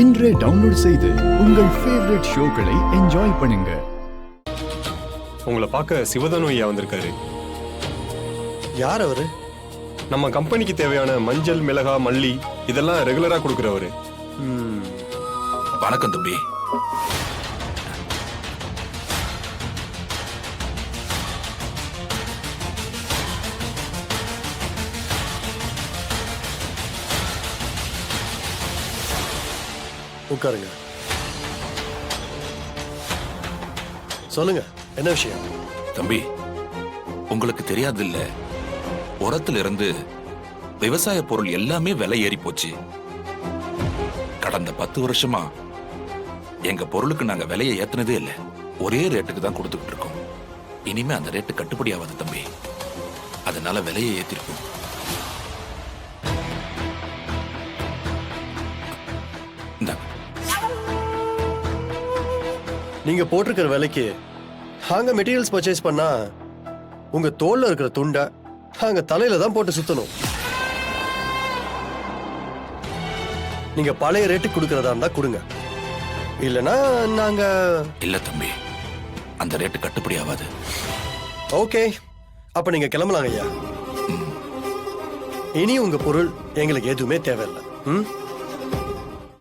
இன்றே டவுன்லோட் செய்து உங்கள் ஃபேவரட் ஷோக்களை என்ஜாய் பண்ணுங்க. உங்களை பார்க்க சிவதனு ஐயா வந்திருக்காரு. யார் அவரு? நம்ம கம்பெனிக்கு தேவையான மஞ்சள், மிளகா, மல்லி இதெல்லாம் ரெகுலரா கொடுக்கறவரு. வணக்கம் தம்பி. உட்காருங்க. சொல்லுங்க, என்ன விஷயம்? தம்பி, உங்களுக்கு தெரியாது இல்ல, உரத்துல இருந்து விவசாய பொருள் எல்லாமே விலை ஏறி போச்சு. கடந்த 10 வருஷமா எங்க பொருளுக்கு நாங்க விலையை ஏத்துனதே இல்லை. ஒரே ரேட்டுக்கு தான் கொடுத்துக்கிட்டு இருக்கோம். இனிமே அந்த ரேட்டு கட்டுப்படி ஆகாது தம்பி. அதனால விலையை ஏத்திருக்கோம். நீங்க போட்டிருக்கிற விலைக்கு அங்க மெட்டீரியல்ஸ் பர்ச்சேஸ் பண்ணா உங்க தோல்ல இருக்கிற துண்டை அங்க தலையில தான் போட்டு சுத்தணும். நீங்க பழைய ரேட்டுக்கு கொடுக்கறதா இருந்தா கொடுங்க, இல்லனா நாங்க. இல்ல தம்பி, அந்த ரேட்டு கட்டுப்படி ஆகாது. ஓகே, அப்ப நீங்க கிளம்பலாங்க ஐயா. இனி உங்க பொருள் எங்களுக்கு எதுவுமே தேவையில்லை.